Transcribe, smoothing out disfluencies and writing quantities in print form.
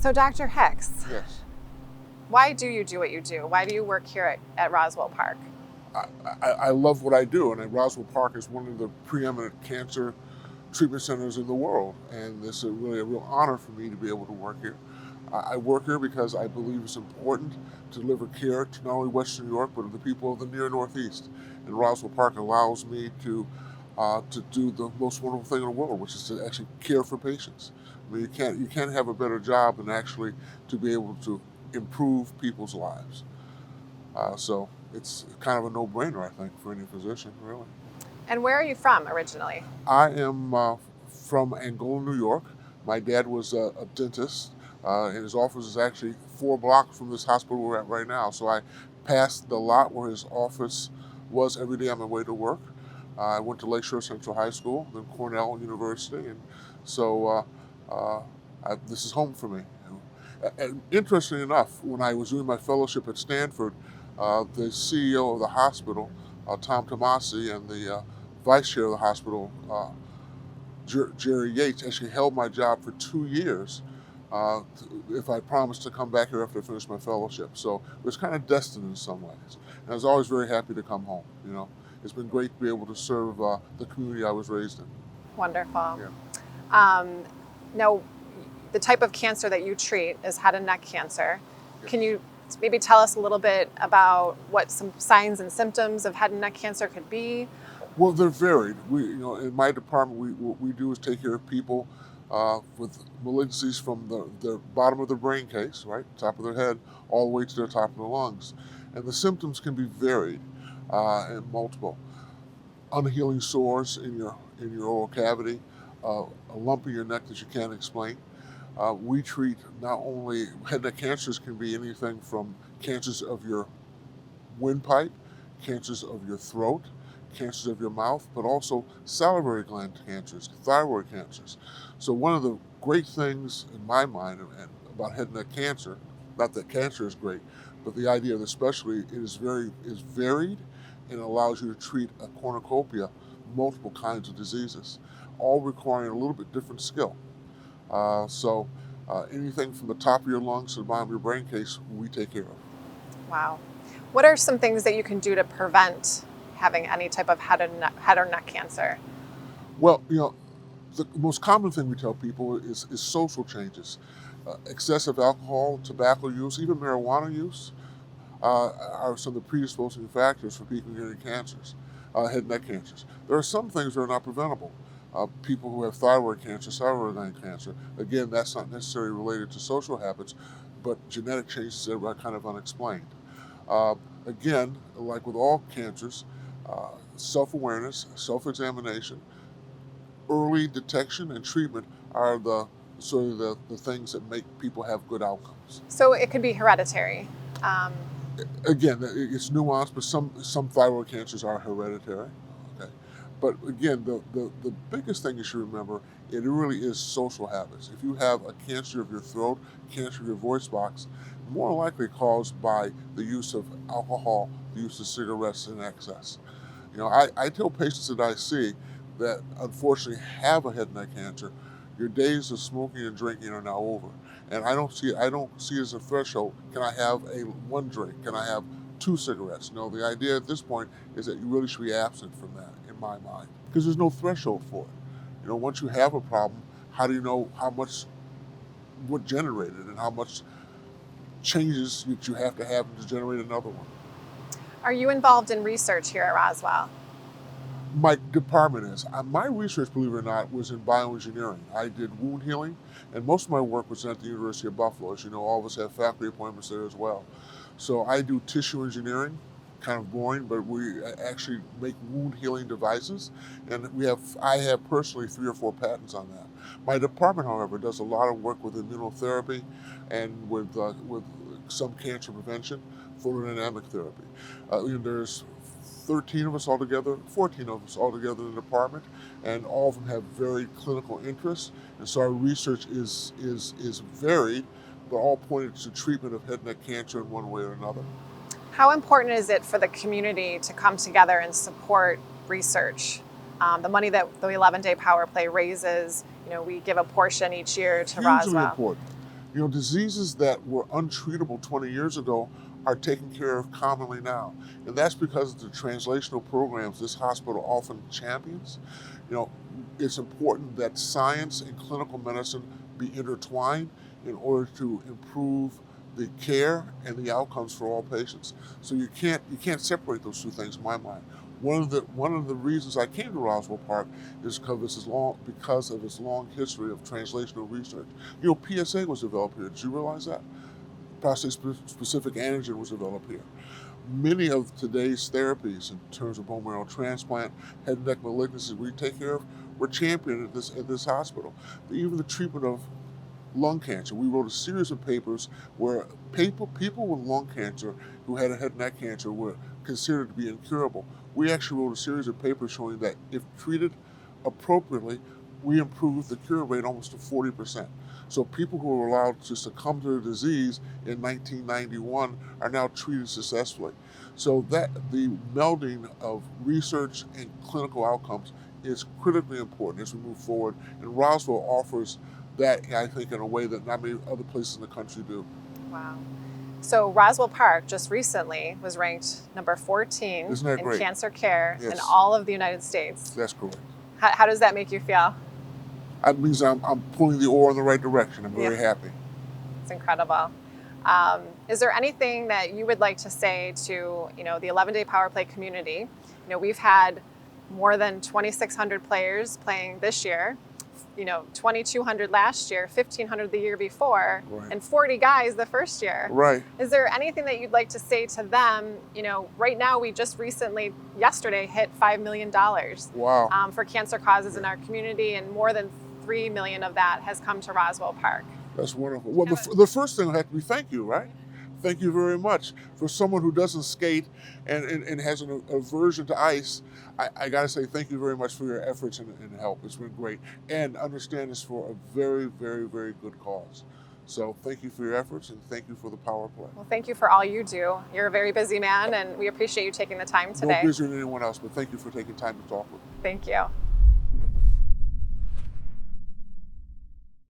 So Dr. Hicks, Yes. why do you do what you do? Why do you work here at Roswell Park? I love what I do, and Roswell Park is one of the preeminent cancer treatment centers in the world, and it's really a real honor for me to be able to work here. I work here because I believe it's important to deliver care to not only Western New York, but to the people of the near Northeast. And Roswell Park allows me to do the most wonderful thing in the world, which is to actually care for patients. I mean, you can't have a better job than actually to be able to improve people's lives. So it's kind of a no-brainer, I think, for any physician, really. And where are you from originally? I am from Angola, New York. My dad was a dentist, and his office is actually 4 blocks from this hospital we're at right now. So I passed the lot where his office was every day on my way to work. I went to Lakeshore Central High School, then Cornell University, and so this is home for me. And interestingly enough, when I was doing my fellowship at Stanford, the CEO of the hospital, Tom Tomasi, and the vice chair of the hospital, Jerry Yates, actually held my job for 2 years if I promised to come back here after I finished my fellowship. So it was kind of destined in some ways. And I was always very happy to come home. It's been great to be able to serve the community I was raised in. Wonderful. Yeah. Now, the type of cancer that you treat is head and neck cancer. Yes. Can you maybe tell us a little bit about what some signs and symptoms of head and neck cancer could be? Well, they're varied. In my department, what we do is take care of people with malignancies from the bottom of their brain case, right, top of their head, all the way to the top of the lungs. And the symptoms can be varied and multiple. Unhealing sores in your oral cavity, a lump in your neck that you can't explain. We treat not only head and neck cancers, can be anything from cancers of your windpipe, cancers of your throat, cancers of your mouth, but also salivary gland cancers, thyroid cancers. So one of the great things in my mind about head and neck cancer, not that cancer is great, but the idea of the specialty is varied and allows you to treat a cornucopia, multiple kinds of diseases, all requiring a little bit different skill. So anything from the top of your lungs to the bottom of your brain case, we take care of. Wow. What are some things that you can do to prevent having any type of head or neck cancer? Well, the most common thing we tell people is social changes. Excessive alcohol, tobacco use, even marijuana use are some of the predisposing factors for people getting cancers, head and neck cancers. There are some things that are not preventable. People who have thyroid cancer, salivary gland cancer, again, that's not necessarily related to social habits, but genetic changes that are kind of unexplained. Again, like with all cancers, self-awareness, self-examination, early detection and treatment are the things that make people have good outcomes. So it could be hereditary. Again, it's nuanced, but some thyroid cancers are hereditary. Okay, but again, the biggest thing you should remember, it really is social habits. If you have a cancer of your throat, cancer of your voice box, more likely caused by the use of alcohol, the use of cigarettes in excess. I tell patients that I see that unfortunately have a head and neck cancer, your days of smoking and drinking are now over. And I don't see it as a threshold. Can I have one drink? Can I have 2 cigarettes? No, the idea at this point is that you really should be absent from that, in my mind, because there's no threshold for it. Once you have a problem, how do you know what generated and how much changes that you have to generate another one? Are you involved in research here at Roswell? My department is. My research, believe it or not, was in bioengineering. I did wound healing, and most of my work was at the University of Buffalo. As you know, all of us have faculty appointments there as well. So I do tissue engineering, kind of boring, but we actually make wound healing devices, and I have personally 3 or 4 patents on that. My department, however, does a lot of work with immunotherapy and with some cancer prevention, photodynamic therapy. There's 13 of us altogether, 14 of us altogether in the department, and all of them have very clinical interests. And so our research is varied, but all pointed to treatment of head and neck cancer in one way or another. How important is it for the community to come together and support research? The money that the 11-day power play raises, we give a portion each year to Hugely Roswell. important. You know, diseases that were untreatable 20 years ago are taken care of commonly now. And that's because of the translational programs this hospital often champions. You know, it's important that science and clinical medicine be intertwined in order to improve the care and the outcomes for all patients. So you can't separate those two things in my mind. One of the reasons I came to Roswell Park is because of its long history of translational research. You know, PSA was developed here. Did you realize that? Prostate-specific antigen was developed here. Many of today's therapies, in terms of bone marrow transplant, head and neck malignancies we take care of, were championed at this hospital. Even the treatment of lung cancer. We wrote a series of papers where people with lung cancer who had a head and neck cancer were considered to be incurable. We actually wrote a series of papers showing that if treated appropriately, we improved the cure rate almost to 40%. So people who were allowed to succumb to the disease in 1991 are now treated successfully. So that the melding of research and clinical outcomes is critically important as we move forward. And Roswell offers that, I think, in a way that not many other places in the country do. Wow. So Roswell Park just recently was ranked number 14 Isn't that in great? cancer care Yes. in all of the United States. That's correct. How does that make you feel? That means I'm pulling the oar in the right direction. I'm very happy. It's incredible. Is there anything that you would like to say to, the 11-day Power Play community? We've had more than 2,600 players playing this year, 2,200 last year, 1,500 the year before, Right. and 40 guys the first year. Right. Is there anything that you'd like to say to them? Right now we just recently, yesterday, hit $5 million Wow. for cancer causes in our community, and more than 3 million of that has come to Roswell Park. That's wonderful. Well, the first thing will have to be thank you, right? Thank you very much. For someone who doesn't skate and has an aversion to ice, I got to say thank you very much for your efforts and help. It's been great. And understand it's for a very, very, very good cause. So thank you for your efforts and thank you for the Power Play. Well, thank you for all you do. You're a very busy man, and we appreciate you taking the time today. No busier than anyone else, but thank you for taking time to talk with me. Thank you.